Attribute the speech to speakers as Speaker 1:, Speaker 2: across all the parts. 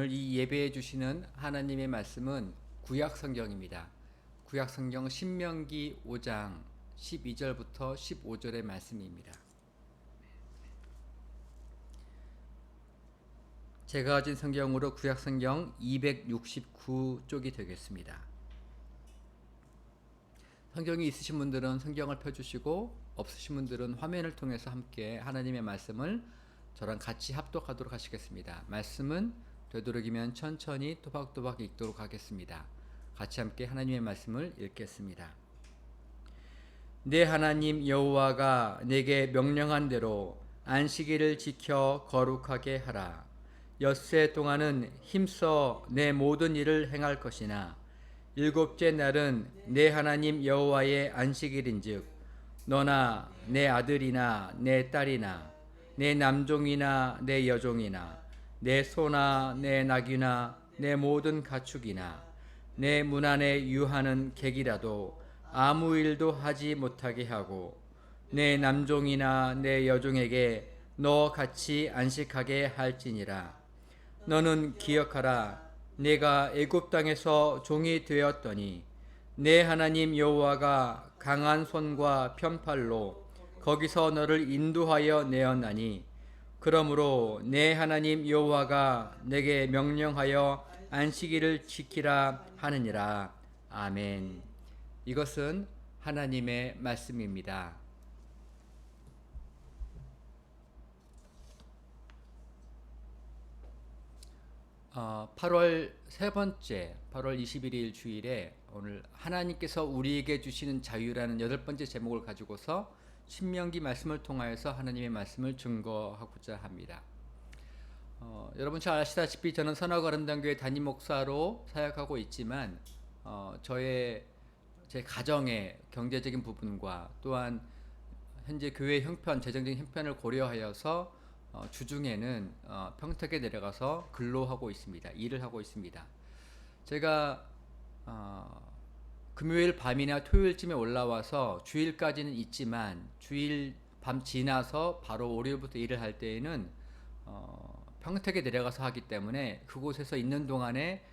Speaker 1: 오늘 이 예배해 주시는 하나님의 말씀은 구약 성경입니다. 구약 성경 신명기 5장 12절부터 15절의 말씀입니다. 제가 가진 성경으로 구약 성경 269쪽이 되겠습니다. 성경이 있으신 분들은 성경을 펴주시고 없으신 분들은 화면을 통해서 함께 하나님의 말씀을 저랑 같이 합독하도록 하시겠습니다. 말씀은 되도록이면 천천히 또박또박 읽도록 하겠습니다. 같이 함께 하나님의 말씀을 읽겠습니다. 내 하나님 여호와가 내게 명령한 대로 안식일을 지켜 거룩하게 하라. 엿새 동안은 힘써 내 모든 일을 행할 것이나 일곱째 날은 내 하나님 여호와의 안식일인즉 너나 내 아들이나 내 딸이나 내 남종이나 내 여종이나 내 소나 내 나귀나 내 모든 가축이나 내 문 안에 유하는 객이라도 아무 일도 하지 못하게 하고 내 남종이나 내 여종에게 너 같이 안식하게 할지니라. 너는 기억하라. 내가 애굽 땅에서 종이 되었더니 내 하나님 여호와가 강한 손과 편팔로 거기서 너를 인도하여 내었나니 그러므로 내 하나님 여호와가 내게 명령하여 안식일을 지키라 하느니라. 아멘. 이것은 하나님의 말씀입니다. 8월 세 번째 8월 21일 주일에 오늘 하나님께서 우리에게 주시는 자유라는 8번째 제목을 가지고서 신명기 말씀을 통하여서 하나님의 말씀을 증거하고자 합니다. 여러분 잘 아시다시피 저는 선악 아름다운 교회 담임 목사로 사역하고 있지만 제 가정의 경제적인 부분과 또한 현재 교회 형편, 재정적인 형편을 고려하여서 주중에는 평택에 내려가서 근로하고 있습니다. 일을 하고 있습니다. 제가 금요일 밤이나 토요일쯤에 올라와서 주일까지는 있지만 주일 밤 지나서 바로 월요일부터 일을 할 때에는 평택에 내려가서 하기 때문에 그곳에서 있는 동안에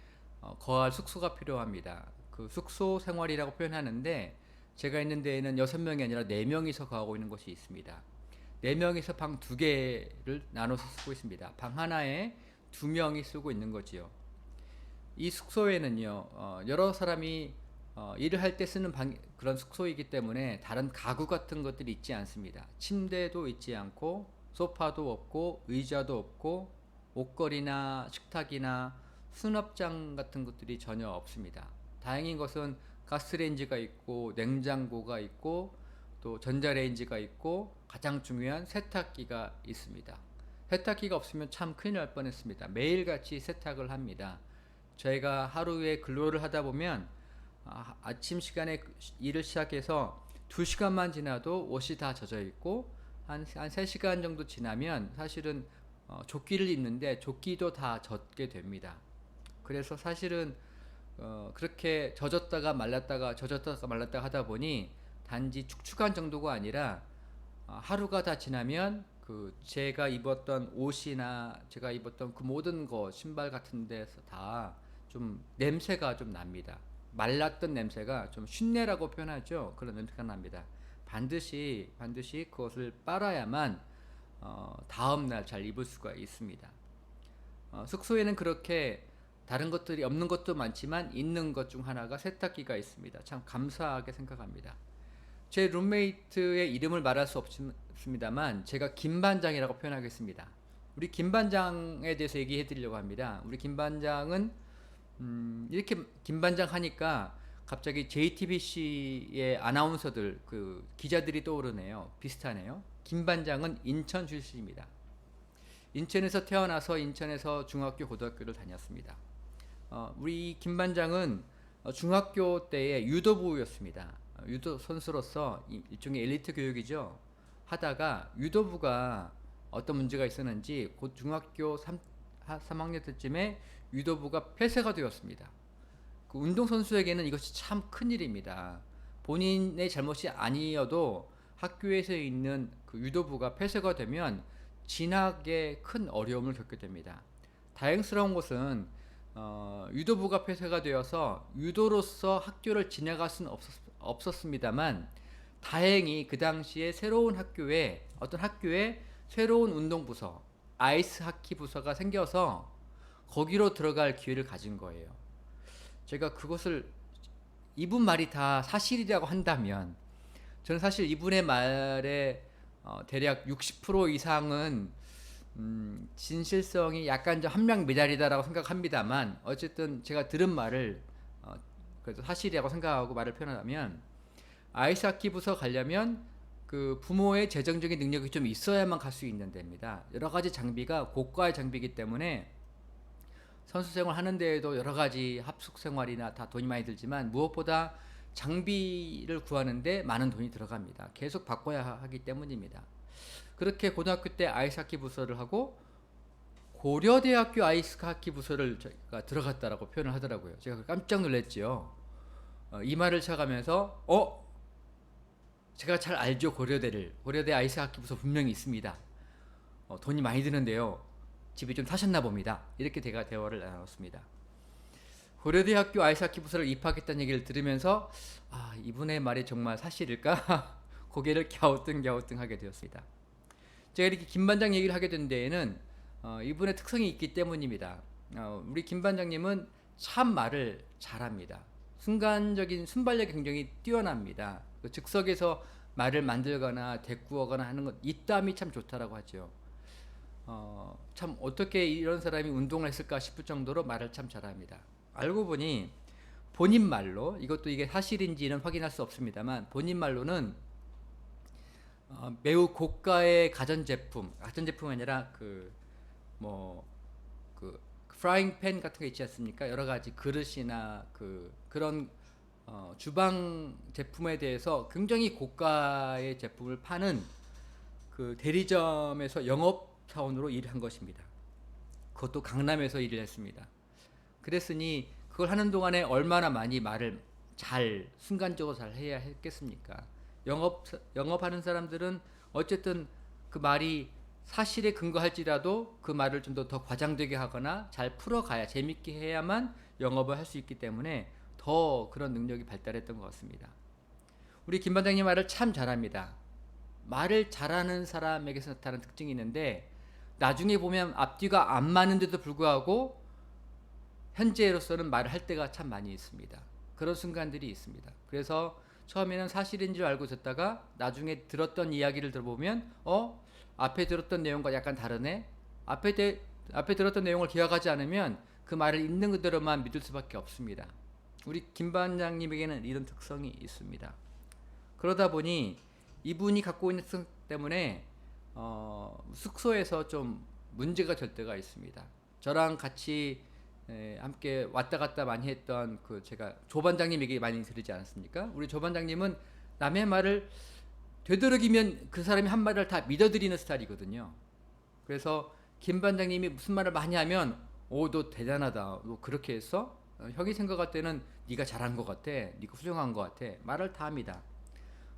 Speaker 1: 거할 숙소가 필요합니다. 그 숙소 생활이라고 표현하는데 제가 있는 데에는 6명이 아니라 4명이서 거하고 있는 곳이 있습니다. 4명이서 방 2개를 나눠서 쓰고 있습니다. 방 하나에 2명이 쓰고 있는 거지요. 이 숙소에는요, 여러 사람이 일을 할 때 쓰는 그런 숙소이기 때문에 다른 가구 같은 것들이 있지 않습니다. 침대도 있지 않고 소파도 없고 의자도 없고 옷걸이나 식탁이나 수납장 같은 것들이 전혀 없습니다. 다행인 것은 가스레인지가 있고 냉장고가 있고 또 전자레인지가 있고 가장 중요한 세탁기가 있습니다. 세탁기가 없으면 참 큰일 날 뻔했습니다. 매일같이 세탁을 합니다. 저희가 하루에 근로를 하다 보면 아침 시간에 일을 시작해서 2시간만 지나도 옷이 다 젖어 있고 한 3시간 정도 지나면 사실은 조끼를 입는데 조끼도 다 젖게 됩니다. 그래서 사실은 그렇게 젖었다가 말랐다가 젖었다가 말랐다가 하다 보니 단지 축축한 정도가 아니라 하루가 다 지나면 제가 입었던 옷이나 제가 입었던 그 모든 거 신발 같은 데서 다 좀 냄새가 좀 납니다. 말랐던 냄새가 좀 쉰내라고 표현하죠. 그런 냄새가 납니다. 반드시 그것을 빨아야만 다음 날 잘 입을 수가 있습니다. 숙소에는 그렇게 다른 것들이 없는 것도 많지만 있는 것 중 하나가 세탁기가 있습니다. 참 감사하게 생각합니다. 제 룸메이트의 이름을 말할 수 없습니다만 제가 김반장이라고 표현하겠습니다. 우리 김반장에 대해서 얘기해 드리려고 합니다. 우리 김반장은 이렇게 김반장 하니까 갑자기 JTBC의 아나운서들 기자들이 떠오르네요. 비슷하네요. 김반장은 인천 출신입니다. 인천에서 태어나서 인천에서 중학교 고등학교를 다녔습니다. 우리 김반장은 중학교 때에 유도부였습니다. 유도 선수로서 일종의 엘리트 교육이죠. 하다가 유도부가 어떤 문제가 있었는지 곧 중학교 3학년 때쯤에 유도부가 폐쇄가 되었습니다. 그 운동선수에게는 이것이 참 큰일입니다. 본인의 잘못이 아니어도 학교에서 있는 그 유도부가 폐쇄가 되면 진학에 큰 어려움을 겪게 됩니다. 다행스러운 것은 유도부가 폐쇄가 되어서 유도로서 학교를 지나갈 수는 없었습니다만, 다행히 그 당시에 새로운 학교에 어떤 학교에 새로운 운동부서, 아이스 하키 부서가 생겨서 거기로 들어갈 기회를 가진 거예요. 제가 그것을 이분 말이 다 사실이라고 한다면, 저는 사실 이분의 말에 대략 60% 이상은 진실성이 약간 좀 함량 미달이다라고 생각합니다만, 어쨌든 제가 들은 말을 그래도 사실이라고 생각하고 말을 표현하면, 아이스하키 부서 가려면 그 부모의 재정적인 능력이 좀 있어야만 갈 수 있는 데입니다. 여러 가지 장비가 고가의 장비이기 때문에 선수 생활 하는 데에도 여러 가지 합숙 생활이나 다 돈이 많이 들지만, 무엇보다 장비를 구하는데 많은 돈이 들어갑니다. 계속 바꿔야 하기 때문입니다. 그렇게 고등학교 때 아이스하키 부서를 하고 고려대학교 아이스하키 부서를 제가 들어갔다라고 표현을 하더라고요. 제가 깜짝 놀랐지요. 이 말을 쳐가면서 제가 잘 알죠. 고려대 아이스하키 부서 분명히 있습니다. 돈이 많이 드는데요. 집에 좀 사셨나 봅니다. 이렇게 제가 대화를 나눴습니다. 고려대학교 아이스하키 부서를 입학했다는 얘기를 들으면서 이분의 말이 정말 사실일까? 고개를 갸우뚱 하게 되었습니다. 제가 이렇게 김 반장 얘기를 하게 된 데에는 이분의 특성이 있기 때문입니다. 우리 김 반장님은 참 말을 잘합니다. 순발력이 굉장히 뛰어납니다. 그 즉석에서 말을 만들거나 대꾸하거나 하는 것, 입담이 참 좋다라고 하죠. 참 어떻게 이런 사람이 운동을 했을까 싶을 정도로 말을 참 잘합니다. 알고 보니 본인 말로, 이게 사실인지는 확인할 수 없습니다만, 본인 말로는 매우 고가의 가전제품이 아니라 프라잉 팬 같은 거 있지 않습니까? 여러 가지 그릇이나 그런 주방 제품에 대해서 굉장히 고가의 제품을 파는 그 대리점에서 영업 사원으로 일을 한 것입니다. 그것도 강남에서 일을 했습니다. 그랬으니 그걸 하는 동안에 얼마나 많이 말을 순간적으로 잘 해야 했겠습니까? 영업하는 사람들은 어쨌든 그 말이 사실에 근거할지라도 그 말을 좀 더 과장되게 하거나 잘 풀어가야, 재밌게 해야만 영업을 할 수 있기 때문에 더 그런 능력이 발달했던 것 같습니다. 우리 김 반장님 말을 참 잘합니다. 말을 잘하는 사람에게서 나타나는 특징이 있는데, 나중에 보면 앞뒤가 안 맞는데도 불구하고 현재로서는 말을 할 때가 참 많이 있습니다. 그런 순간들이 있습니다. 그래서 처음에는 사실인 줄 알고 듣다가 나중에 들었던 이야기를 들어보면 앞에 들었던 내용과 약간 다르네. 앞에 들었던 내용을 기억하지 않으면 그 말을 있는 그대로만 믿을 수밖에 없습니다. 우리 김 반장님에게는 이런 특성이 있습니다. 그러다 보니 이분이 갖고 있는 특성 때문에 숙소에서 좀 문제가 될 때가 있습니다. 저랑 같이 함께 왔다 갔다 많이 했던 제가 조 반장님 얘기 많이 들으지 않았습니까? 우리 조 반장님은 남의 말을 되도록이면 그 사람이 한 말을 다 믿어드리는 스타일이거든요. 그래서 김 반장님이 무슨 말을 많이 하면 너 대단하다. 너 그렇게 했어? 형이 생각할 때는 네가 잘한 것 같아. 네가 훌륭한 것 같아. 말을 다 합니다.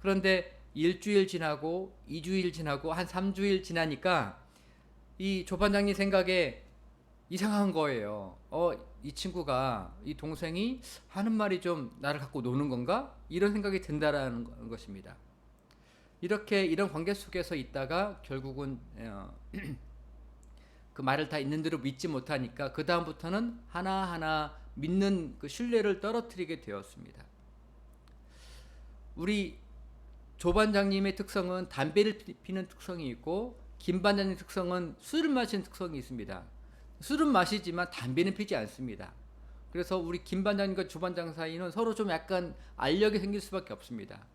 Speaker 1: 그런데 일주일 지나고 2주일 지나고 한 3주일 지나니까 이 조 반장님 생각에 이상한 거예요. 이 친구가, 이 동생이 하는 말이 좀 나를 갖고 노는 건가? 이런 생각이 든다라는 것입니다. 이런 관계 속에서 있다가 결국은 그 말을 다 있는 대로 믿지 못하니까 그 다음부터는 하나하나 믿는 그 신뢰를 떨어뜨리게 되었습니다. 우리 조 반장님의 특성은 담배를 피는 특성이 있고, 김 반장님 특성은 술을 마시는 특성이 있습니다. 술은 마시지만 담배는 피지 않습니다. 그래서 우리 김 반장님과 조 반장 사이는 서로 좀 약간 알력이 생길 수밖에 없습니다.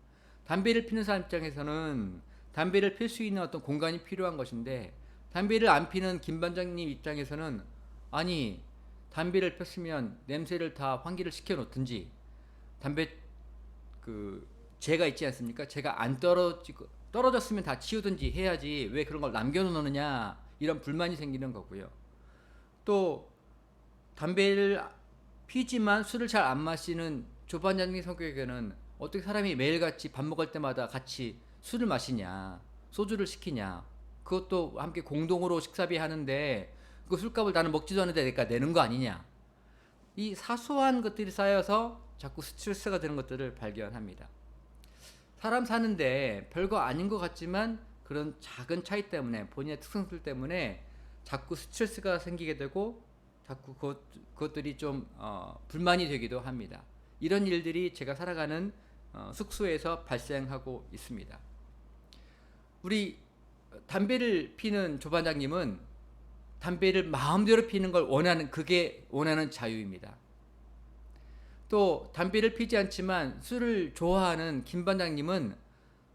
Speaker 1: 담배를 피는 사람 입장에서는 담배를 필 수 있는 어떤 공간이 필요한 것인데, 담배를 안 피는 김 반장님 입장에서는 담배를 폈으면 냄새를 다 환기를 시켜 놓든지, 담배 재가 있지 않습니까? 재가 안 떨어졌으면 다 치우든지 해야지 왜 그런 걸 남겨놓느냐, 이런 불만이 생기는 거고요. 또 담배를 피지만 술을 잘 안 마시는 조 반장님 성격에는 어떻게 사람이 매일같이 밥 먹을 때마다 같이 술을 마시냐, 소주를 시키냐, 그것도 함께 공동으로 식사비 하는데 그 술값을 나는 먹지도 않는데 내가 내는 거 아니냐. 이 사소한 것들이 쌓여서 자꾸 스트레스가 되는 것들을 발견합니다. 사람 사는데 별거 아닌 것 같지만 그런 작은 차이 때문에, 본인의 특성들 때문에 자꾸 스트레스가 생기게 되고 자꾸 그것들이 좀 불만이 되기도 합니다. 이런 일들이 제가 살아가는 숙소에서 발생하고 있습니다. 우리 담배를 피는 조반장님은 담배를 마음대로 피는 걸 그게 원하는 자유입니다. 또 담배를 피지 않지만 술을 좋아하는 김 반장님은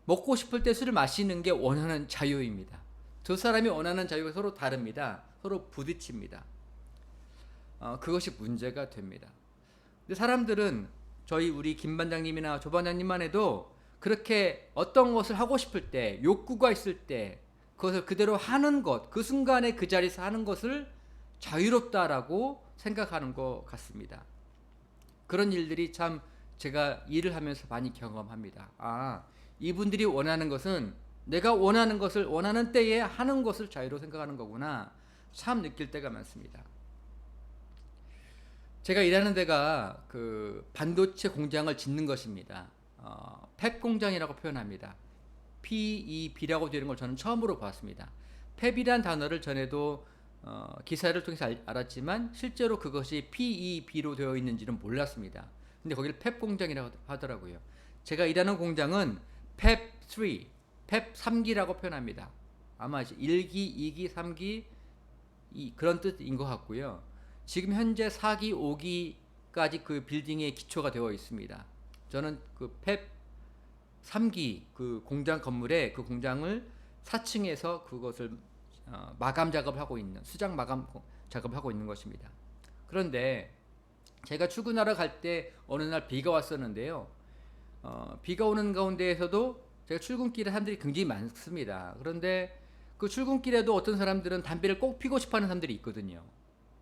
Speaker 1: 먹고 싶을 때 술을 마시는 게 원하는 자유입니다. 두 사람이 원하는 자유가 서로 다릅니다. 서로 부딪힙니다. 그것이 문제가 됩니다. 근데 사람들은 우리 김 반장님이나 조 반장님만 해도 그렇게 어떤 것을 하고 싶을 때, 욕구가 있을 때 그것을 그대로 하는 것, 그 순간에 그 자리에서 하는 것을 자유롭다라고 생각하는 것 같습니다. 그런 일들이 참 제가 일을 하면서 많이 경험합니다. 이분들이 원하는 것은 내가 원하는 것을 원하는 때에 하는 것을 자유로 생각하는 거구나, 참 느낄 때가 많습니다. 제가 일하는 데가 그 반도체 공장을 짓는 것입니다. 펩 공장이라고 표현합니다. PEB라고 되는 걸 저는 처음으로 봤습니다. 펩이란 단어를 전에도 기사를 통해서 알았지만 실제로 그것이 PEB로 되어 있는지는 몰랐습니다. 근데 거기를 펩 공장이라고 하더라고요. 제가 일하는 공장은 펩 3, 펩 3기라고 표현합니다. 아마 1기, 2기, 3기 그런 뜻인 것 같고요. 지금 현재 4기, 5기까지 그 빌딩의 기초가 되어 있습니다. 저는 그 펩 3기 그 공장 건물에 그 공장을 4층에서 그것을 마감 작업을 하고 있는, 수장 마감 작업을 하고 있는 것입니다. 그런데 제가 출근하러 갈 때 어느 날 비가 왔었는데요. 비가 오는 가운데에서도 제가 출근길에 사람들이 굉장히 많습니다. 그런데 그 출근길에도 어떤 사람들은 담배를 꼭 피고 싶어하는 사람들이 있거든요.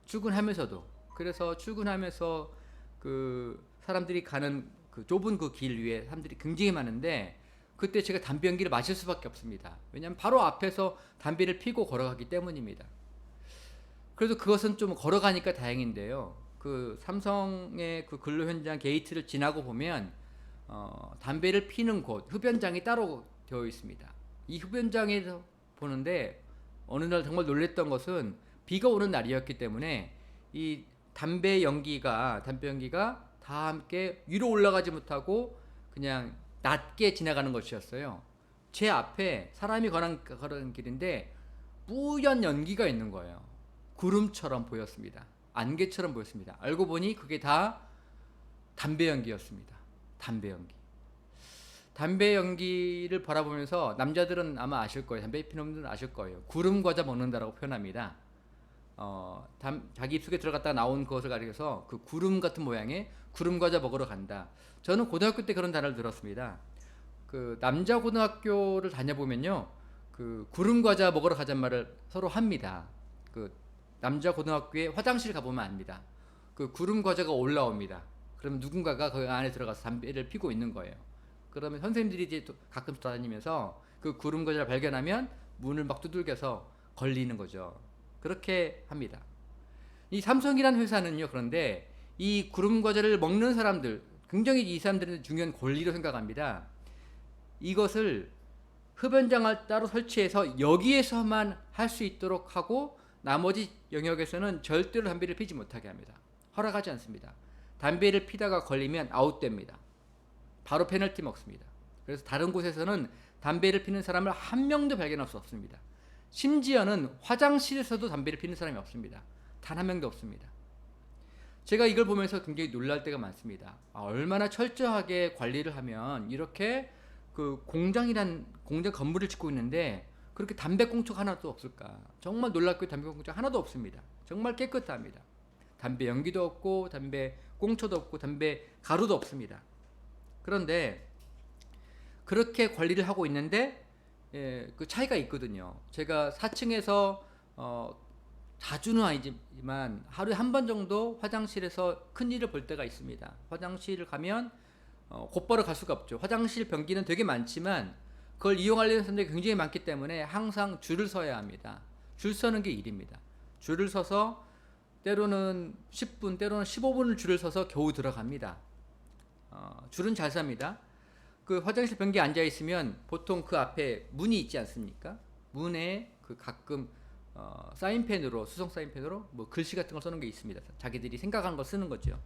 Speaker 1: 출근하면서도. 그래서 출근하면서 그 사람들이 가는 그 좁은 그 길 위에 사람들이 굉장히 많은데 그때 제가 담배 연기를 마실 수밖에 없습니다. 왜냐하면 바로 앞에서 담배를 피고 걸어가기 때문입니다. 그래도 그것은 좀 걸어가니까 다행인데요. 그 삼성의 그 근로 현장 게이트를 지나고 보면 담배를 피는 곳, 흡연장이 따로 되어 있습니다. 이 흡연장에서 보는데 어느 날 정말 놀랬던 것은 비가 오는 날이었기 때문에 이 담배 연기가 다 함께 위로 올라가지 못하고 그냥 낮게 지나가는 것이었어요. 제 앞에 사람이 걸어가는 길인데 뿌연 연기가 있는 거예요. 구름처럼 보였습니다. 안개처럼 보였습니다. 알고 보니 그게 다 담배 연기였습니다. 담배 연기. 담배 연기를 바라보면서 남자들은 아마 아실 거예요. 담배 피는 분들은 아실 거예요. 구름 과자 먹는다라고 표현합니다. 자기 입속에 들어갔다가 나온 것을 가리켜서 그 구름 같은 모양의 구름 과자 먹으러 간다. 저는 고등학교 때 그런 단어를 들었습니다. 그 남자 고등학교를 다녀보면요, 그 구름 과자 먹으러 가자는 말을 서로 합니다. 그 남자 고등학교에 화장실 가보면 압니다. 그 구름 과자가 올라옵니다. 그러면 누군가가 그 안에 들어가서 담배를 피고 있는 거예요. 그러면 선생님들이 이제 또 가끔씩 돌아다니면서 그 구름 과자를 발견하면 문을 막 두들겨서 걸리는 거죠. 그렇게 합니다. 이 삼성이라는 회사는요, 그런데 이 구름 과자를 먹는 사람들, 굉장히 이 사람들은 중요한 권리로 생각합니다. 이것을 흡연장을 따로 설치해서 여기에서만 할 수 있도록 하고 나머지 영역에서는 절대로 담배를 피지 못하게 합니다. 허락하지 않습니다. 담배를 피다가 걸리면 아웃됩니다. 바로 페널티 먹습니다. 그래서 다른 곳에서는 담배를 피는 사람을 한 명도 발견할 수 없습니다. 심지어는 화장실에서도 담배를 피는 사람이 없습니다. 단 한 명도 없습니다. 제가 이걸 보면서 굉장히 놀랄 때가 많습니다. 얼마나 철저하게 관리를 하면 이렇게 그 공장 건물을 짓고 있는데 그렇게 담배꽁초가 하나도 없을까. 정말 놀랍게 담배꽁초가 하나도 없습니다. 정말 깨끗합니다. 담배 연기도 없고 담배 꽁초도 없고 담배 가루도 없습니다. 그런데 그렇게 관리를 하고 있는데 그 차이가 있거든요. 제가 4층에서 자주는 아니지만 하루에 한 번 정도 화장실에서 큰일을 볼 때가 있습니다. 화장실을 가면 곧바로 갈 수가 없죠. 화장실 변기는 되게 많지만 그걸 이용하려는 사람들이 굉장히 많기 때문에 항상 줄을 서야 합니다. 줄 서는 게 일입니다. 줄을 서서 때로는 10분, 때로는 15분을 줄을 서서 겨우 들어갑니다. 줄은 잘 섭니다. 그 화장실 변기에 앉아 있으면 보통 그 앞에 문이 있지 않습니까? 문에 그 가끔 사인펜으로, 수성 사인펜으로 뭐 글씨 같은 걸 써놓은 게 있습니다. 자기들이 생각하는 걸 쓰는 거죠.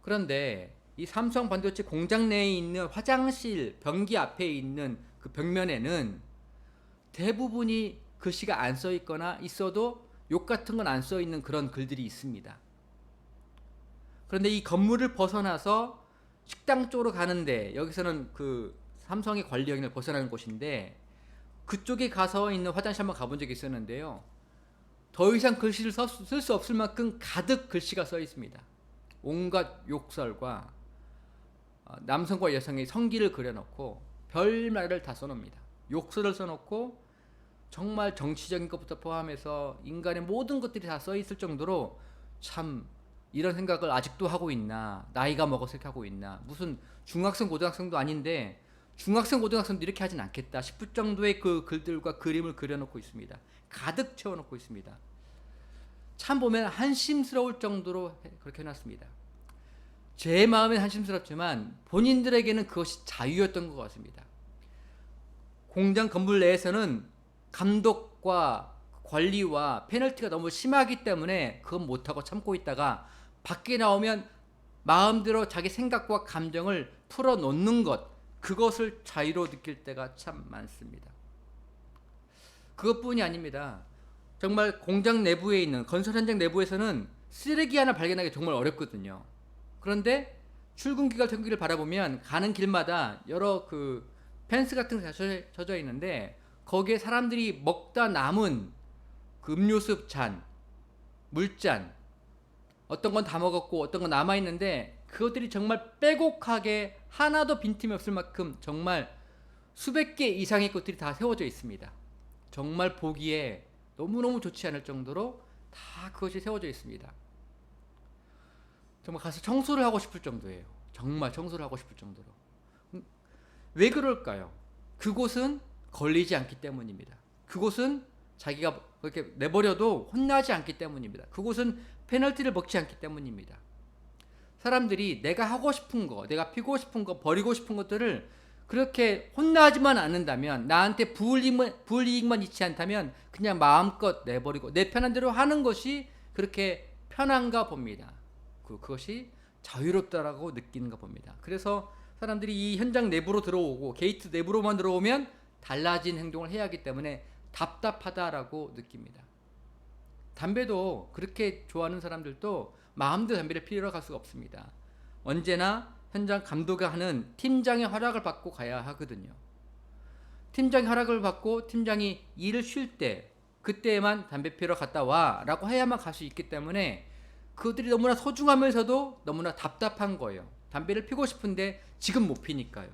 Speaker 1: 그런데 이 삼성 반도체 공장 내에 있는 화장실 변기 앞에 있는 그 벽면에는 대부분이 글씨가 안 써 있거나 있어도 욕 같은 건 안 써 있는 그런 글들이 있습니다. 그런데 이 건물을 벗어나서 식당 쪽으로 가는데, 여기서는 그 삼성의 관리 영역을 벗어나는 곳인데, 그쪽에 가서 있는 화장실 한번 가본 적이 있었는데요. 더 이상 글씨를 쓸 수 없을 만큼 가득 글씨가 써 있습니다. 온갖 욕설과 남성과 여성의 성기를 그려놓고 별말을 다 써놓습니다. 욕설을 써놓고 정말 정치적인 것부터 포함해서 인간의 모든 것들이 다 써 있을 정도로, 참 이런 생각을 아직도 하고 있나, 나이가 먹어서 이렇게 하고 있나, 무슨 중학생 고등학생도 아닌데 중학생 고등학생도 이렇게 하진 않겠다 싶을 정도의 그 글들과 그림을 그려놓고 있습니다. 가득 채워놓고 있습니다. 참 보면 한심스러울 정도로 그렇게 해놨습니다. 제 마음엔 한심스럽지만 본인들에게는 그것이 자유였던 것 같습니다. 공장 건물 내에서는 감독과 관리와 페널티가 너무 심하기 때문에 그건 못하고 참고 있다가 밖에 나오면 마음대로 자기 생각과 감정을 풀어놓는 것, 그것을 자유로 느낄 때가 참 많습니다. 그것뿐이 아닙니다. 정말 공장 내부에 있는, 건설 현장 내부에서는 쓰레기 하나 발견하기 정말 어렵거든요. 그런데 출근길과 퇴근길을 바라보면 가는 길마다 여러 그 펜스 같은 게 젖어 있는데, 거기에 사람들이 먹다 남은 그 음료수 잔, 물잔, 어떤 건 다 먹었고 어떤 건 남아 있는데, 그것들이 정말 빼곡하게 하나도 빈틈이 없을 만큼 정말 수백 개 이상의 것들이 다 세워져 있습니다. 정말 보기에 너무너무 좋지 않을 정도로 다 그것이 세워져 있습니다. 정말 가서 청소를 하고 싶을 정도예요. 정말 청소를 하고 싶을 정도로. 왜 그럴까요? 그곳은 걸리지 않기 때문입니다. 그곳은 자기가 그렇게 내버려도 혼나지 않기 때문입니다. 그곳은 페널티를 먹지 않기 때문입니다. 사람들이 내가 하고 싶은 거, 내가 피고 싶은 거, 버리고 싶은 것들을 그렇게 혼나지만 않는다면, 나한테 불이익만 있지 않다면 그냥 마음껏 내버리고 내 편한 대로 하는 것이 그렇게 편한가 봅니다. 그것이 자유롭다라고 느끼는가 봅니다. 그래서 사람들이 이 현장 내부로 들어오고 게이트 내부로만 들어오면 달라진 행동을 해야 하기 때문에 답답하다라고 느낍니다. 담배도 그렇게 좋아하는 사람들도 마음대로 담배를 피우러 갈 수가 없습니다. 언제나 현장 감독이 하는 팀장의 허락을 받고 가야 하거든요. 팀장의 허락을 받고 팀장이 일을 쉴 때, 그때에만 담배 피우러 갔다 와 라고 해야만 갈 수 있기 때문에 그것들이 너무나 소중하면서도 너무나 답답한 거예요. 담배를 피우고 싶은데 지금 못 피니까요.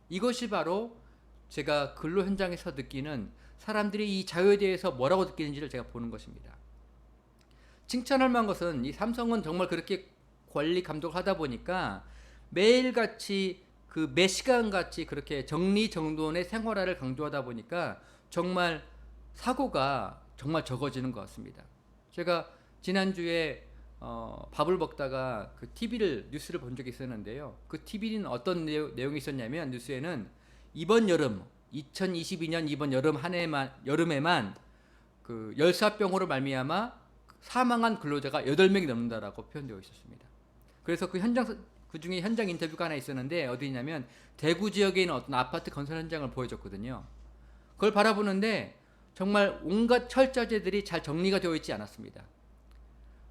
Speaker 1: 이것이 바로 제가 근로 현장에서 느끼는, 사람들이 이 자유에 대해서 뭐라고 느끼는지를 제가 보는 것입니다. 칭찬할 만한 것은, 이 삼성은 정말 그렇게 관리 감독을 하다 보니까 매일같이 매 시간같이 그렇게 정리정돈의 생활화를 강조하다 보니까 정말 사고가 정말 적어지는 것 같습니다. 제가 지난주에 밥을 먹다가 그 뉴스를 본 적이 있었는데요. 그 TV는 어떤 내용이 있었냐면, 뉴스에는 이번 여름, 2022년 이번 여름에만 그 열사병으로 말미암아 사망한 근로자가 8명이 넘는다라고 표현되어 있었습니다. 그래서 그 중에 현장 인터뷰가 하나 있었는데, 어디냐면 대구 지역에 있는 어떤 아파트 건설 현장을 보여줬거든요. 그걸 바라보는데 정말 온갖 철자재들이 잘 정리가 되어 있지 않았습니다.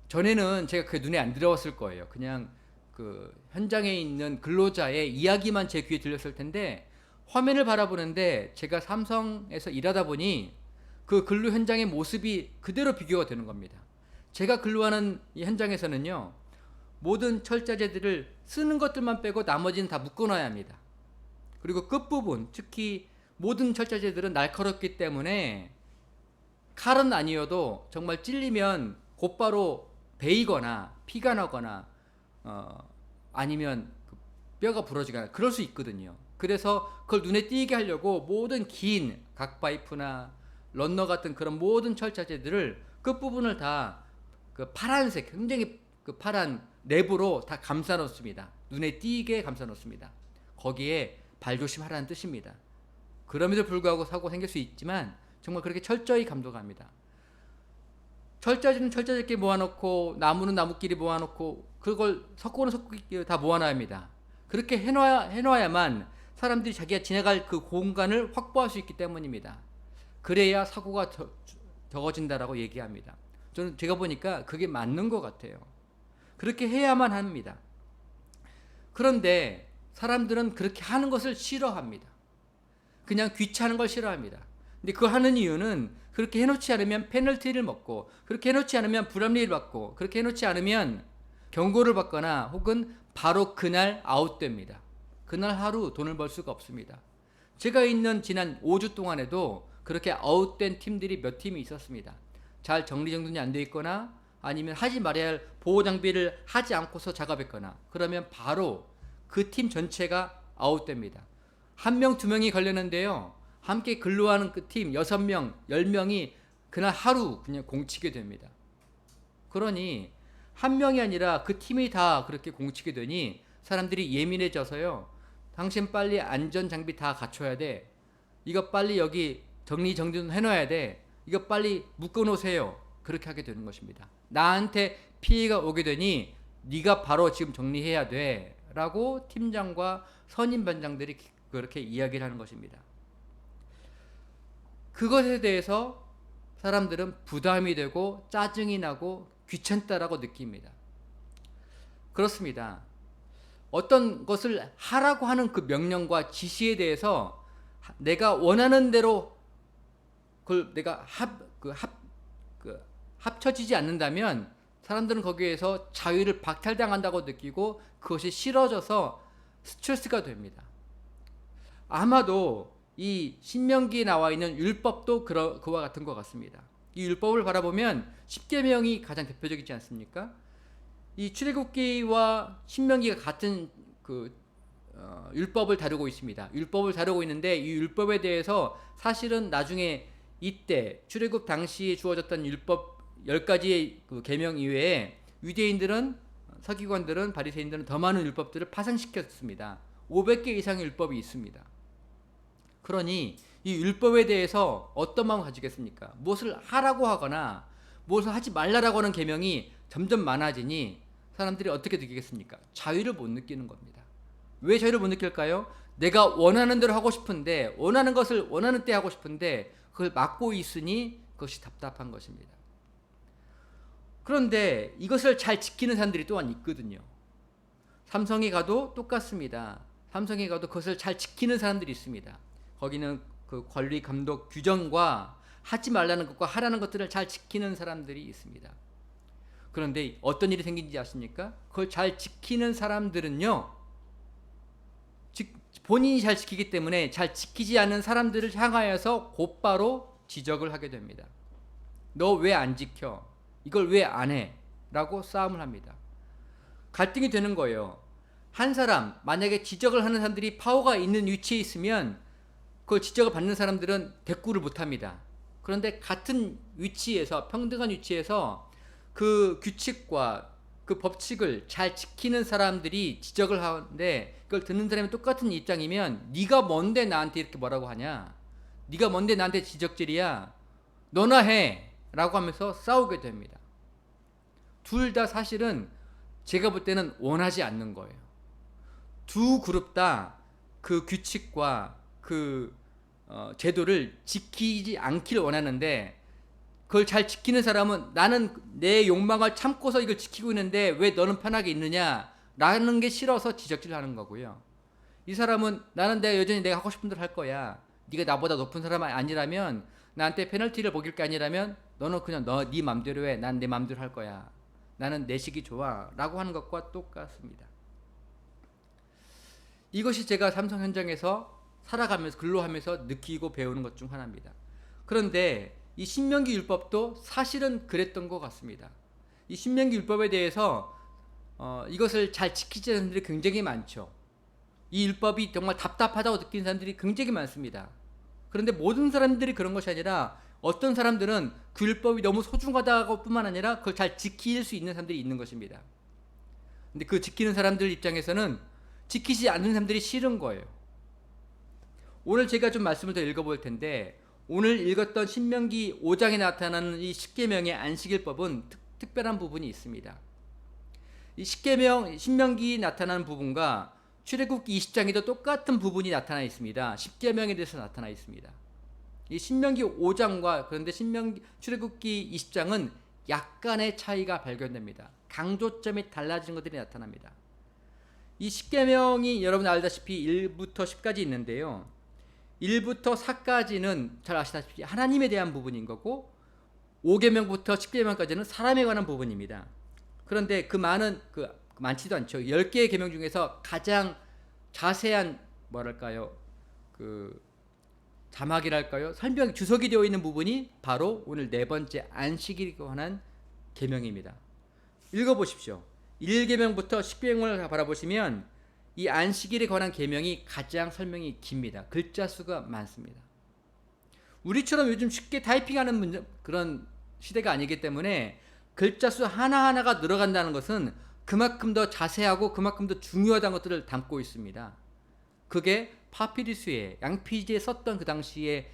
Speaker 1: 전에는 제가 그게 눈에 안 들어왔을 거예요. 그냥 그 현장에 있는 근로자의 이야기만 제 귀에 들렸을 텐데, 화면을 바라보는데 제가 삼성에서 일하다 보니 그 근로 현장의 모습이 그대로 비교가 되는 겁니다. 제가 근로하는 이 현장에서는요, 모든 철자재들을 쓰는 것들만 빼고 나머지는 다 묶어놔야 합니다. 그리고 끝부분, 특히 모든 철자재들은 날카롭기 때문에 칼은 아니어도 정말 찔리면 곧바로 베이거나 피가 나거나 아니면 뼈가 부러지거나 그럴 수 있거든요. 그래서 그걸 눈에 띄게 하려고 모든 긴 각파이프나 런너 같은 그런 모든 철자재들을 끝부분을 다 그 파란색, 굉장히 그 파란 랩으로 다 감싸 놓습니다. 눈에 띄게 감싸 놓습니다. 거기에 발 조심하라는 뜻입니다. 그럼에도 불구하고 사고가 생길 수 있지만 정말 그렇게 철저히 감독합니다. 철자지는 철자지끼리 모아놓고 나무는 나무끼리 모아놓고 그걸 석고는 석고끼리 다 모아놔야 합니다. 그렇게 해놔야만 사람들이 자기가 지나갈 그 공간을 확보할 수 있기 때문입니다. 그래야 사고가 적어진다라고 얘기합니다. 저는 제가 보니까 그게 맞는 것 같아요. 그렇게 해야만 합니다. 그런데 사람들은 그렇게 하는 것을 싫어합니다. 그냥 귀찮은 걸 싫어합니다. 근데 그거 하는 이유는 그렇게 해놓지 않으면 페널티를 먹고, 그렇게 해놓지 않으면 불합리를 받고, 그렇게 해놓지 않으면 경고를 받거나 혹은 바로 그날 아웃됩니다. 그날 하루 돈을 벌 수가 없습니다. 제가 있는 지난 5주 동안에도 그렇게 아웃된 팀들이 몇 팀이 있었습니다. 잘 정리정돈이 안 돼 있거나 아니면 하지 말아야 할 보호장비를 하지 않고서 작업했거나 그러면 바로 그 팀 전체가 아웃됩니다. 한 명, 두 명이 걸렸는데요. 함께 근로하는 그 팀 6명, 10명이 그날 하루 그냥 공치게 됩니다. 그러니 한 명이 아니라 그 팀이 다 그렇게 공치게 되니 사람들이 예민해져서요. 당신 빨리 안전장비 다 갖춰야 돼. 이거 빨리 여기 정리정돈 해놔야 돼. 이거 빨리 묶어놓으세요. 그렇게 하게 되는 것입니다. 나한테 피해가 오게 되니 네가 바로 지금 정리해야 돼. 라고 팀장과 선임반장들이 그렇게 이야기를 하는 것입니다. 그것에 대해서 사람들은 부담이 되고 짜증이 나고 귀찮다라고 느낍니다. 그렇습니다. 어떤 것을 하라고 하는 그 명령과 지시에 대해서 내가 원하는 대로 그걸 내가 합쳐지지 않는다면 사람들은 거기에서 자유를 박탈당한다고 느끼고 그것이 싫어져서 스트레스가 됩니다. 아마도 이 신명기에 나와 있는 율법도 그와 같은 것 같습니다. 이 율법을 바라보면 십계명이 가장 대표적이지 않습니까? 이 출애굽기와 신명기가 같은 율법을 다루고 있습니다. 율법을 다루고 있는데 이 율법에 대해서 사실은 나중에 이때 출애굽 당시에 주어졌던 율법 10가지의 그 계명 이외에 유대인들은 서기관들은 바리새인들은 더 많은 율법들을 파생시켰습니다. 500개 이상의 율법이 있습니다. 그러니 이 율법에 대해서 어떤 마음을 가지겠습니까? 무엇을 하라고 하거나 무엇을 하지 말라라고 하는 계명이 점점 많아지니 사람들이 어떻게 느끼겠습니까? 자유를 못 느끼는 겁니다. 왜 자유를 못 느낄까요? 내가 원하는 대로 하고 싶은데 원하는 것을 원하는 때 하고 싶은데 그걸 막고 있으니 그것이 답답한 것입니다. 그런데 이것을 잘 지키는 사람들이 또한 있거든요. 삼성에 가도 똑같습니다. 삼성에 가도 그것을 잘 지키는 사람들이 있습니다. 거기는 그 관리 감독 규정과 하지 말라는 것과 하라는 것들을 잘 지키는 사람들이 있습니다. 그런데 어떤 일이 생긴지 아십니까? 그걸 잘 지키는 사람들은요, 본인이 잘 지키기 때문에 잘 지키지 않는 사람들을 향하여서 곧바로 지적을 하게 됩니다. 너 왜 안 지켜? 이걸 왜 안 해? 라고 싸움을 합니다. 갈등이 되는 거예요. 한 사람, 만약에 지적을 하는 사람들이 파워가 있는 위치에 있으면 그 지적을 받는 사람들은 대꾸를 못 합니다. 그런데 같은 위치에서, 평등한 위치에서 그 규칙과 그 법칙을 잘 지키는 사람들이 지적을 하는데 그걸 듣는 사람이 똑같은 입장이면 네가 뭔데 나한테 이렇게 뭐라고 하냐? 네가 뭔데 나한테 지적질이야? 너나 해! 라고 하면서 싸우게 됩니다. 둘 다 사실은 제가 볼 때는 원하지 않는 거예요. 두 그룹 다 그 규칙과 그 제도를 지키지 않기를 원하는데 그걸 잘 지키는 사람은 나는 내 욕망을 참고서 이걸 지키고 있는데 왜 너는 편하게 있느냐 라는 게 싫어서 지적질을 하는 거고요. 이 사람은 나는 여전히 내가 하고 싶은 대로 할 거야. 네가 나보다 높은 사람 아니라면 나한테 페널티를 먹일 게 아니라면 너는 그냥 네 맘대로 해. 난 내 맘대로 할 거야. 나는 내 식이 좋아 라고 하는 것과 똑같습니다. 이것이 제가 삼성 현장에서 살아가면서 근로하면서 느끼고 배우는 것 중 하나입니다. 그런데 이 신명기 율법도 사실은 그랬던 것 같습니다. 이 신명기 율법에 대해서 이것을 잘 지키지 않는 사람들이 굉장히 많죠. 이 율법이 정말 답답하다고 느끼는 사람들이 굉장히 많습니다. 그런데 모든 사람들이 그런 것이 아니라 어떤 사람들은 그 율법이 너무 소중하다고 뿐만 아니라 그걸 잘 지킬 수 있는 사람들이 있는 것입니다. 근데 그 지키는 사람들 입장에서는 지키지 않는 사람들이 싫은 거예요. 오늘 제가 좀 말씀을 더 읽어볼 텐데, 오늘 읽었던 신명기 5장에 나타나는 이 십계명의 안식일법은 특별한 부분이 있습니다. 이 십계명, 신명기 나타나는 부분과 출애굽기 20장에도 똑같은 부분이 나타나 있습니다. 십계명에 대해서 나타나 있습니다. 이 신명기 5장과 그런데 출애굽기 20장은 약간의 차이가 발견됩니다. 강조점이 달라지는 것들이 나타납니다. 이 십계명이 여러분 알다시피 1부터 10까지 있는데요. 1부터 4까지는 잘 아시다시피 하나님에 대한 부분인 거고, 5계명부터 10계명까지는 사람에 관한 부분입니다. 그런데 많지도 않죠. 10개의 계명 중에서 가장 자세한 자막이랄까요? 설명 주석이 되어 있는 부분이 바로 오늘 네 번째 안식일에 관한 계명입니다. 읽어보십시오. 1계명부터 10계명을 바라보시면 이 안식일에 관한 계명이 가장 설명이 깁니다. 글자 수가 많습니다. 우리처럼 요즘 쉽게 타이핑하는 그런 시대가 아니기 때문에 글자 수 하나하나가 늘어간다는 것은 그만큼 더 자세하고 그만큼 더 중요하다는 것들을 담고 있습니다. 그게 파피루스에 양피지에 썼던 그 당시의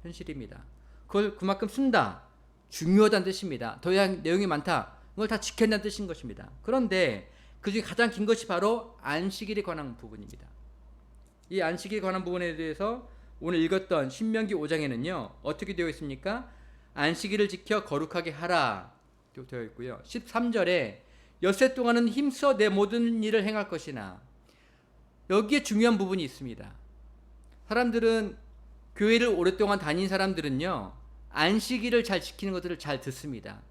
Speaker 1: 현실입니다. 그걸 그만큼 쓴다, 중요하다는 뜻입니다. 더 이상 내용이 많다, 그걸 다 지켰다는 뜻인 것입니다. 그런데 그 중에 가장 긴 것이 바로 안식일에 관한 부분입니다. 이 안식일에 관한 부분에 대해서 오늘 읽었던 신명기 5장에는요 어떻게 되어 있습니까? 안식일을 지켜 거룩하게 하라 되어 있고요. 13절에 엿새 동안은 힘써 내 모든 일을 행할 것이나, 여기에 중요한 부분이 있습니다. 사람들은, 교회를 오랫동안 다닌 사람들은요 안식일을 잘 지키는 것들을 잘 듣습니다.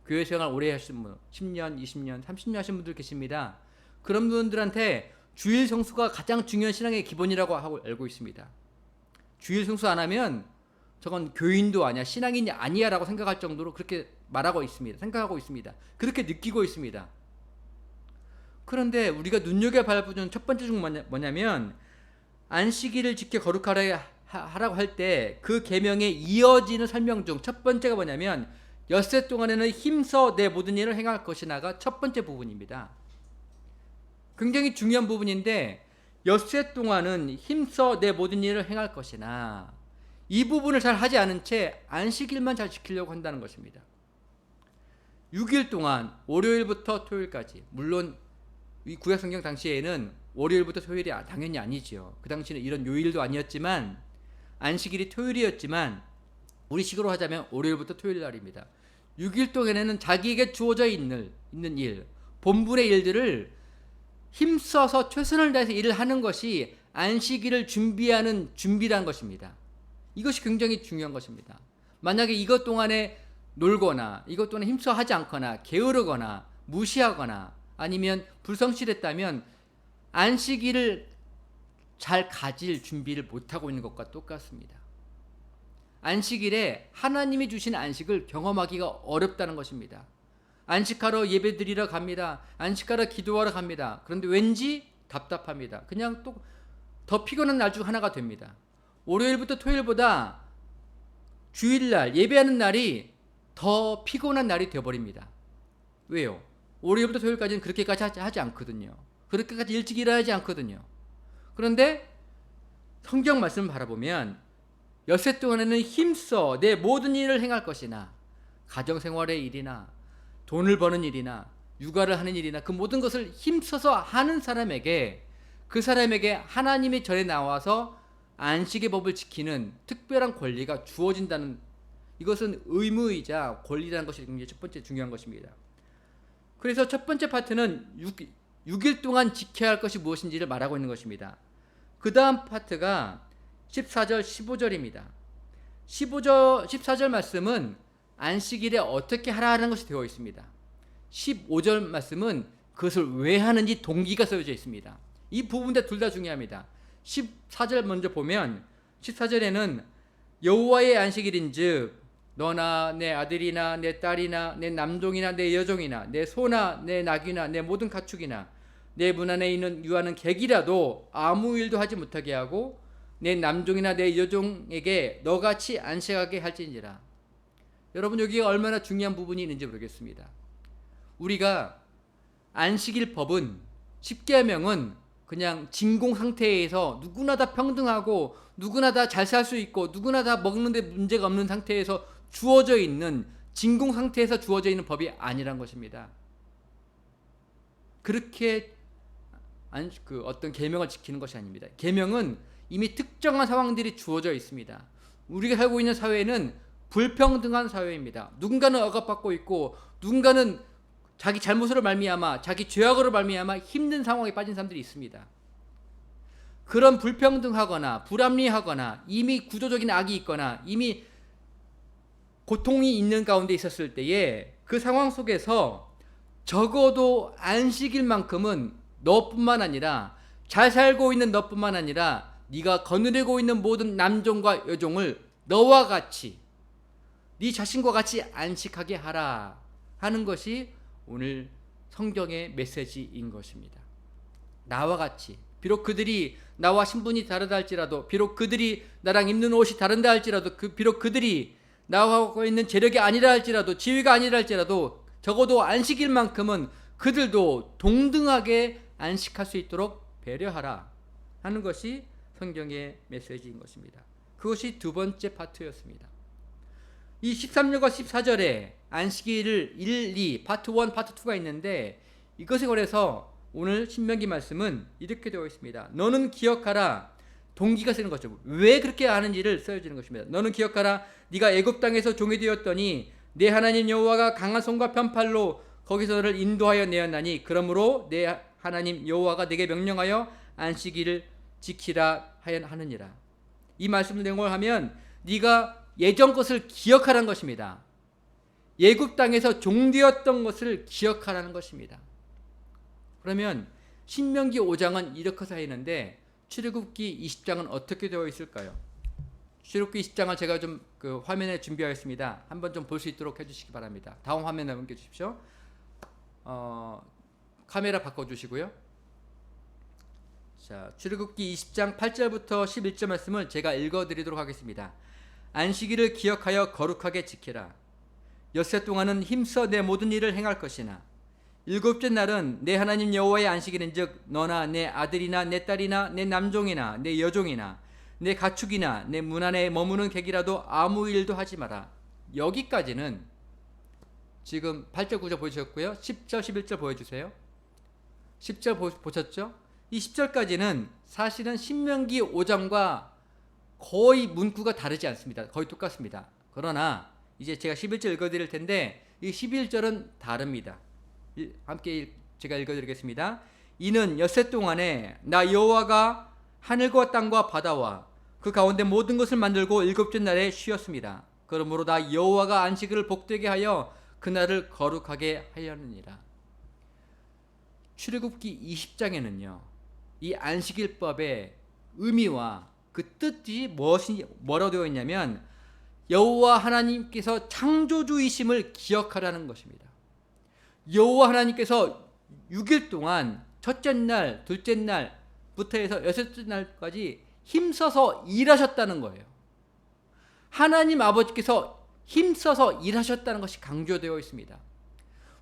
Speaker 1: 교회 생활 오래 하신 분, 10년, 20년, 30년 하신 분들 계십니다. 그런 분들한테 주일 성수가 가장 중요한 신앙의 기본이라고 하고 알고 있습니다. 주일 성수 안 하면 저건 교인도 아니야, 신앙인이 아니야 라고 생각할 정도로 그렇게 말하고 있습니다. 생각하고 있습니다. 그렇게 느끼고 있습니다. 그런데 우리가 눈여겨봐야 할 첫 번째 중 뭐냐면, 안식일을 지켜 거룩하라고 할 때 그 계명에 이어지는 설명 중 첫 번째가 뭐냐면, 엿새 동안에는 힘써 내 모든 일을 행할 것이나가 첫 번째 부분입니다. 굉장히 중요한 부분인데, 엿새 동안은 힘써 내 모든 일을 행할 것이나, 이 부분을 잘 하지 않은 채 안식일만 잘 지키려고 한다는 것입니다. 6일 동안 월요일부터 토요일까지, 물론 이 구약 성경 당시에는 월요일부터 토요일이 당연히 아니죠. 그 당시에는 이런 요일도 아니었지만, 안식일이 토요일이었지만 우리식으로 하자면 월요일부터 토요일 날입니다. 6일 동안에는 자기에게 주어져 있는 일, 본분의 일들을 힘써서 최선을 다해서 일을 하는 것이 안식일을 준비하는 준비란 것입니다. 이것이 굉장히 중요한 것입니다. 만약에 이것 동안에 놀거나 이것 동안에 힘써 하지 않거나 게으르거나 무시하거나 아니면 불성실했다면 안식일을 잘 가질 준비를 못하고 있는 것과 똑같습니다. 안식일에 하나님이 주신 안식을 경험하기가 어렵다는 것입니다. 안식하러 예배드리러 갑니다. 안식하러 기도하러 갑니다. 그런데 왠지 답답합니다. 그냥 또 더 피곤한 날 중 하나가 됩니다. 월요일부터 토요일보다 주일날 예배하는 날이 더 피곤한 날이 되어버립니다. 왜요? 월요일부터 토요일까지는 그렇게까지 하지 않거든요. 그렇게까지 일찍 일어나지 않거든요. 그런데 성경 말씀을 바라보면, 엿새 동안에는 힘써 내 모든 일을 행할 것이나, 가정생활의 일이나 돈을 버는 일이나 육아를 하는 일이나 그 모든 것을 힘써서 하는 사람에게, 그 사람에게 하나님이 전에 나와서 안식의 법을 지키는 특별한 권리가 주어진다는, 이것은 의무이자 권리라는 것이 굉장히 첫 번째 중요한 것입니다. 그래서 첫 번째 파트는 6일 동안 지켜야 할 것이 무엇인지를 말하고 있는 것입니다. 그 다음 파트가 14절, 15절입니다. 14절 말씀은 안식일에 어떻게 하라는 것이 되어 있습니다. 15절 말씀은 그것을 왜 하는지 동기가 써져 있습니다. 이 부분 둘 다 중요합니다. 14절 먼저 보면, 14절에는 여호와의 안식일인즉 너나 내 아들이나 내 딸이나 내 남종이나 내 여종이나 내 소나 내 낙이나 내 모든 가축이나 내 문 안에 있는 유하는 객이라도 아무 일도 하지 못하게 하고 내 남종이나 내 여종에게 너같이 안식하게 할지니라. 여러분, 여기에 얼마나 중요한 부분이 있는지 모르겠습니다. 우리가 안식일 법은, 십계명은 그냥 진공 상태에서 누구나 다 평등하고 누구나 다 잘 살 수 있고 누구나 다 먹는데 문제가 없는 상태에서 주어져 있는, 진공 상태에서 주어져 있는 법이 아니란 것입니다. 그렇게 어떤 계명을 지키는 것이 아닙니다. 계명은 이미 특정한 상황들이 주어져 있습니다. 우리가 살고 있는 사회는 불평등한 사회입니다. 누군가는 억압받고 있고 누군가는 자기 잘못으로 말미암아, 자기 죄악으로 말미암아 힘든 상황에 빠진 사람들이 있습니다. 그런 불평등하거나 불합리하거나 이미 구조적인 악이 있거나 이미 고통이 있는 가운데 있었을 때에 그 상황 속에서 적어도 안식일만큼은 너뿐만 아니라, 잘 살고 있는 너뿐만 아니라 네가 거느리고 있는 모든 남종과 여종을 너와 같이, 네 자신과 같이 안식하게 하라 하는 것이 오늘 성경의 메시지인 것입니다. 나와 같이, 비록 그들이 나와 신분이 다르다 할지라도, 비록 그들이 나랑 입는 옷이 다른다 할지라도, 비록 그들이 나와 갖고 있는 재력이 아니라 할지라도, 지위가 아니라 할지라도 적어도 안식일만큼은 그들도 동등하게 안식할 수 있도록 배려하라 하는 것이 성경의 메시지인 것입니다. 그것이 두 번째 파트였습니다. 이 13절과 14절에 안식일을 1, 2, 파트 1, 파트 2가 있는데, 이것에 관해서 오늘 신명기 말씀은 이렇게 되어 있습니다. 너는 기억하라. 동기가 쓰는 거죠. 왜 그렇게 하는지를 써주는 것입니다. 너는 기억하라. 네가 애굽 땅에서 종이 되었더니 내 하나님 여호와가 강한 손과 편팔로 거기서 너를 인도하여 내었나니, 그러므로 내 하나님 여호와가 내게 명령하여 안식일을 지키라 하느니라. 이 말씀 내용을 하면 네가 예전 것을 기억하라는 것입니다. 애굽 땅에서 종되었던 것을 기억하라는 것입니다. 그러면 신명기 5장은 이렇게 쌓이는데 출애굽기 20장은 어떻게 되어 있을까요? 출애굽기 20장을 제가 좀 화면에 준비하였습니다. 한번 좀 볼 수 있도록 해주시기 바랍니다. 다음 화면에 넘겨주십시오. 카메라 바꿔주시고요. 자, 출애굽기 20장 8절부터 11절 말씀을 제가 읽어드리도록 하겠습니다. 안식일을 기억하여 거룩하게 지키라. 엿새 동안은 힘써 내 모든 일을 행할 것이나 일곱째 날은 내 하나님 여호와의 안식일인즉 너나 내 아들이나 내 딸이나 내 남종이나 내 여종이나 내 가축이나 내 문 안에 머무는 객이라도 아무 일도 하지 마라. 여기까지는 지금 8절 9절 보여주셨고요. 10절 11절 보여주세요. 10절 보셨죠? 이 10절까지는 사실은 신명기 5장과 거의 문구가 다르지 않습니다. 거의 똑같습니다. 그러나 이제 제가 11절 읽어드릴 텐데 이 11절은 다릅니다. 함께 제가 읽어드리겠습니다. 이는 엿새 동안에 나 여호와가 하늘과 땅과 바다와 그 가운데 모든 것을 만들고 일곱째 날에 쉬었습니다. 그러므로 나 여호와가 안식일을 복되게 하여 그날을 거룩하게 하려느니라. 출애굽기 20장에는요 이 안식일법의 의미와 그 뜻이 뭐라고 되어 있냐면 여호와 하나님께서 창조주이심을 기억하라는 것입니다. 여호와 하나님께서 6일 동안 첫째 날, 둘째 날부터 해서 여섯째 날까지 힘써서 일하셨다는 거예요. 하나님 아버지께서 힘써서 일하셨다는 것이 강조되어 있습니다.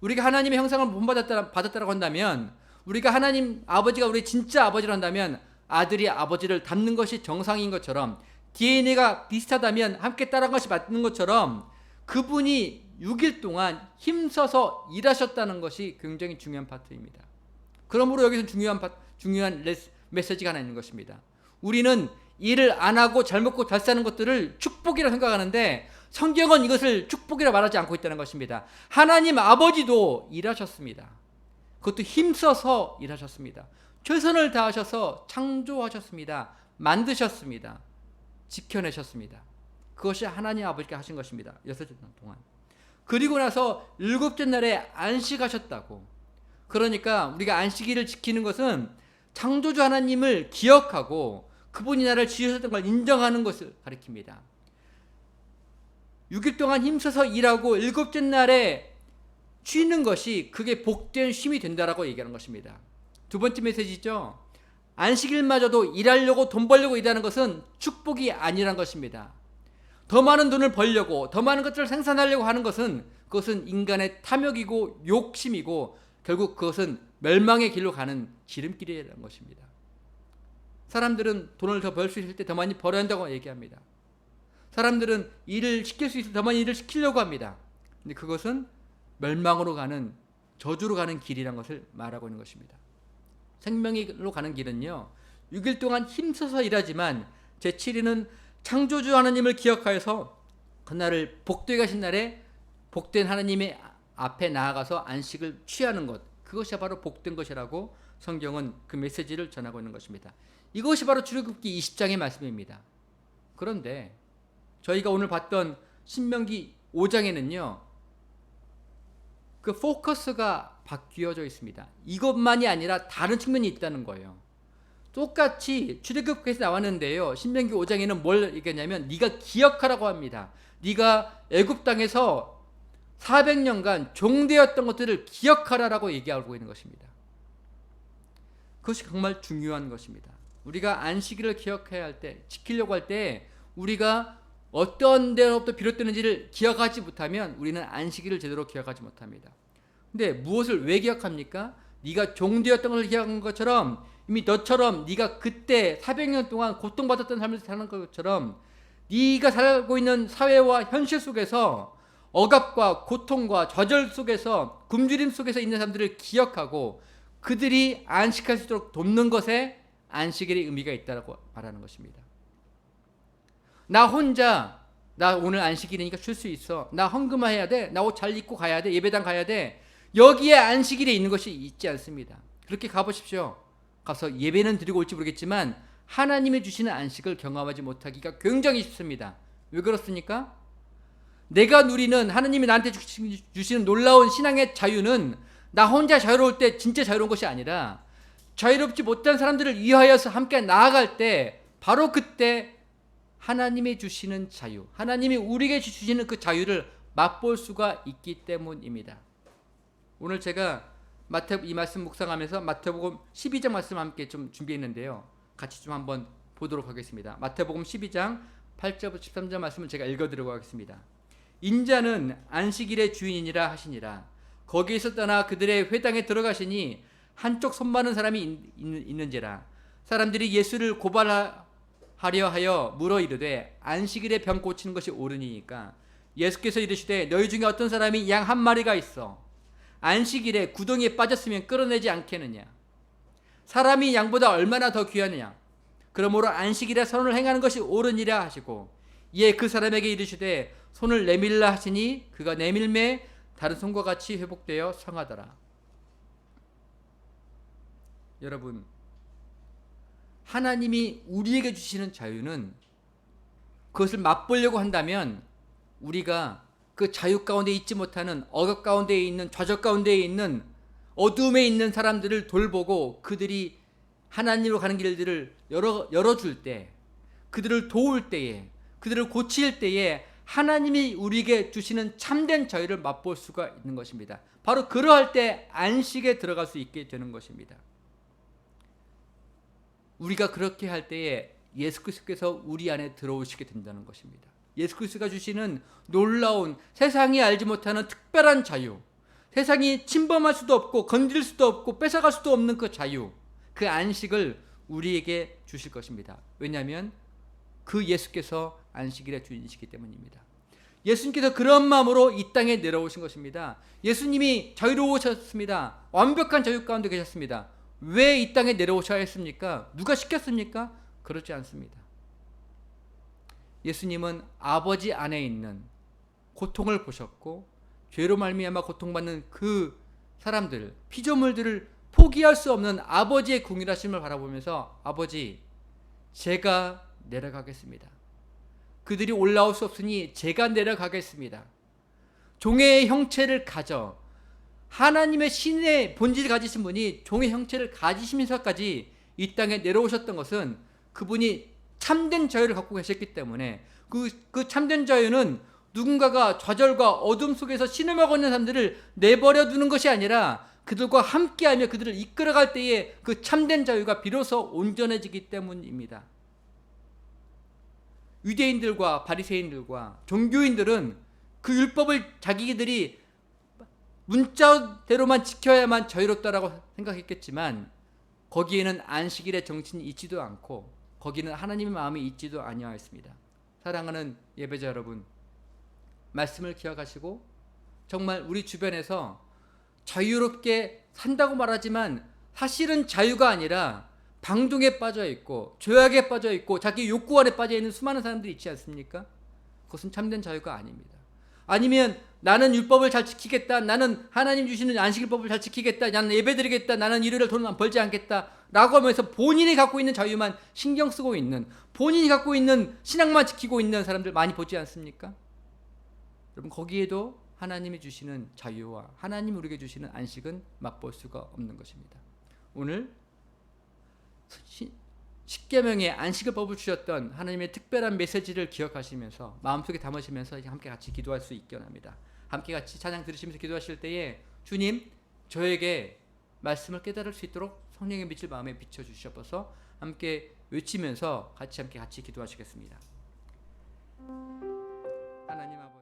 Speaker 1: 우리가 하나님의 형상을 본받았다고 한다면, 우리가 하나님 아버지가 우리 진짜 아버지를 한다면 아들이 아버지를 닮는 것이 정상인 것처럼, DNA가 비슷하다면 함께 따라간 것이 맞는 것처럼 그분이 6일 동안 힘써서 일하셨다는 것이 굉장히 중요한 파트입니다. 그러므로 여기서 중요한 메시지가 하나 있는 것입니다. 우리는 일을 안 하고 잘 먹고 잘 사는 것들을 축복이라 생각하는데 성경은 이것을 축복이라 말하지 않고 있다는 것입니다. 하나님 아버지도 일하셨습니다. 그것도 힘써서 일하셨습니다. 최선을 다하셔서 창조하셨습니다. 만드셨습니다. 지켜내셨습니다. 그것이 하나님 아버지께 하신 것입니다. 6일 동안. 그리고 나서 7째 날에 안식하셨다고. 그러니까 우리가 안식일을 지키는 것은 창조주 하나님을 기억하고 그분이 나를 지으셨던 걸 인정하는 것을 가리킵니다. 6일 동안 힘써서 일하고 7째 날에 쉬는 것이 그게 복된 쉼이 된다라고 얘기하는 것입니다. 두 번째 메시지죠. 안식일마저도 일하려고 돈 벌려고 일하는 것은 축복이 아니란 것입니다. 더 많은 돈을 벌려고 더 많은 것들을 생산하려고 하는 것은 그것은 인간의 탐욕이고 욕심이고 결국 그것은 멸망의 길로 가는 지름길이라는 것입니다. 사람들은 돈을 더 벌 수 있을 때 더 많이 벌어야 한다고 얘기합니다. 사람들은 일을 시킬 수 있을 때 더 많이 일을 시키려고 합니다. 근데 그것은 멸망으로 가는 저주로 가는 길이라는 것을 말하고 있는 것입니다. 생명으로 가는 길은요, 6일 동안 힘써서 일하지만 제7일은 창조주 하나님을 기억하여서 그날을 복되게 하신 날에 복된 하나님의 앞에 나아가서 안식을 취하는 것, 그것이 바로 복된 것이라고 성경은 그 메시지를 전하고 있는 것입니다. 이것이 바로 출애굽기 20장의 말씀입니다. 그런데 저희가 오늘 봤던 신명기 5장에는요, 그 포커스가 바뀌어져 있습니다. 이것만이 아니라 다른 측면이 있다는 거예요. 똑같이 출애굽기에서 나왔는데요, 신명기 5장에는 뭘 얘기하냐면 네가 기억하라고 합니다. 네가 애굽 땅에서 400년간 종되었던 것들을 기억하라라고 얘기하고 있는 것입니다. 그것이 정말 중요한 것입니다. 우리가 안식일을 기억해야 할 때, 지키려고 할 때 우리가 어떤 데로부터 비롯되는지를 기억하지 못하면 우리는 안식일을 제대로 기억하지 못합니다. 근데 무엇을 왜 기억합니까? 네가 종되었던 것을 기억한 것처럼, 이미 너처럼 네가 그때 400년 동안 고통받았던 삶을 사는 것처럼 네가 살고 있는 사회와 현실 속에서 억압과 고통과 좌절 속에서 굶주림 속에서 있는 사람들을 기억하고 그들이 안식할 수 있도록 돕는 것에 안식일의 의미가 있다고 말하는 것입니다. 나 혼자 나 오늘 안식일이니까 쉴 수 있어. 나 헌금해야 돼. 나 옷 잘 입고 가야 돼. 예배당 가야 돼. 여기에 안식일에 있는 것이 있지 않습니다. 그렇게 가보십시오. 가서 예배는 드리고 올지 모르겠지만 하나님이 주시는 안식을 경험하지 못하기가 굉장히 쉽습니다. 왜 그렇습니까? 내가 누리는 하나님이 나한테 주시는 놀라운 신앙의 자유는 나 혼자 자유로울 때 진짜 자유로운 것이 아니라 자유롭지 못한 사람들을 위하여서 함께 나아갈 때 바로 그때 하나님이 주시는 자유, 하나님이 우리에게 주시는 그 자유를 맛볼 수가 있기 때문입니다. 오늘 제가 이 말씀 묵상하면서 마태복음 12장 말씀 함께 좀 준비했는데요. 같이 좀 한번 보도록 하겠습니다. 마태복음 12장 8절부터 13절 말씀을 제가 읽어드리고 하겠습니다. 인자는 안식일의 주인이니라 하시니라. 거기에서 떠나 그들의 회당에 들어가시니 한쪽 손 많은 사람이 있는지라. 사람들이 예수를 고발하려 하여 물어 이르되 안식일에 병 고치는 것이 옳으니까. 예수께서 이르시되 너희 중에 어떤 사람이 양 한 마리가 있어 안식일에 구덩이에 빠졌으면 끌어내지 않겠느냐. 사람이 양보다 얼마나 더 귀하느냐. 그러므로 안식일에 선을 행하는 것이 옳으니라 하시고 이에 그 사람에게 이르시되 손을 내밀라 하시니 그가 내밀매 다른 손과 같이 회복되어 성하더라. 여러분, 하나님이 우리에게 주시는 자유는 그것을 맛보려고 한다면 우리가 그 자유 가운데 있지 못하는 억압 가운데 있는 좌절 가운데 있는 어둠에 있는 사람들을 돌보고 그들이 하나님으로 가는 길들을 열어줄 때, 그들을 도울 때에, 그들을 고칠 때에 하나님이 우리에게 주시는 참된 자유를 맛볼 수가 있는 것입니다. 바로 그러할 때 안식에 들어갈 수 있게 되는 것입니다. 우리가 그렇게 할 때에 예수 그리스도께서 우리 안에 들어오시게 된다는 것입니다. 예수 그리스도가 주시는 놀라운 세상이 알지 못하는 특별한 자유, 세상이 침범할 수도 없고 건드릴 수도 없고 뺏어갈 수도 없는 그 자유, 그 안식을 우리에게 주실 것입니다. 왜냐하면 그 예수께서 안식일의 주인이시기 때문입니다. 예수님께서 그런 마음으로 이 땅에 내려오신 것입니다. 예수님이 자유로우셨습니다. 완벽한 자유 가운데 계셨습니다. 왜 이 땅에 내려오셔야 했습니까? 누가 시켰습니까? 그렇지 않습니다. 예수님은 아버지 안에 있는 고통을 보셨고 죄로 말미암아 고통받는 그 사람들, 피조물들을 포기할 수 없는 아버지의 궁일하심을 바라보면서 아버지, 제가 내려가겠습니다. 그들이 올라올 수 없으니 제가 내려가겠습니다. 종의 형체를 가져 하나님의 신의 본질을 가지신 분이 종의 형체를 가지시면서까지 이 땅에 내려오셨던 것은 그분이 참된 자유를 갖고 계셨기 때문에 그 참된 자유는 누군가가 좌절과 어둠 속에서 신음하고 있는 사람들을 내버려 두는 것이 아니라 그들과 함께하며 그들을 이끌어갈 때에 그 참된 자유가 비로소 온전해지기 때문입니다. 유대인들과 바리새인들과 종교인들은 그 율법을 자기들이 문자대로만 지켜야만 자유롭다라고 생각했겠지만 거기에는 안식일의 정신이 있지도 않고 거기는 하나님의 마음이 있지도 아니하였습니다. 사랑하는 예배자 여러분, 말씀을 기억하시고 정말 우리 주변에서 자유롭게 산다고 말하지만 사실은 자유가 아니라 방종에 빠져 있고 죄악에 빠져 있고 자기 욕구 안에 빠져 있는 수많은 사람들이 있지 않습니까? 그것은 참된 자유가 아닙니다. 아니면 나는 율법을 잘 지키겠다, 나는 하나님 주시는 안식일법을 잘 지키겠다, 나는 예배드리겠다, 나는 일요일에 돈을 벌지 않겠다 라고 하면서 본인이 갖고 있는 자유만 신경 쓰고 있는, 본인이 갖고 있는 신앙만 지키고 있는 사람들 많이 보지 않습니까? 여러분, 거기에도 하나님이 주시는 자유와 하나님 우리에게 주시는 안식은 맛볼 수가 없는 것입니다. 오늘 십계명의 안식을 법을 주셨던 하나님의 특별한 메시지를 기억하시면서 마음속에 담으시면서 함께 같이 기도할 수 있기 원합니다. 함께 같이 찬양 들으시면서 기도하실 때에 주님, 저에게 말씀을 깨달을 수 있도록 성령의 빛을 마음에 비춰주셔서 함께 외치면서 같이 기도하시겠습니다. 하나님 아버지.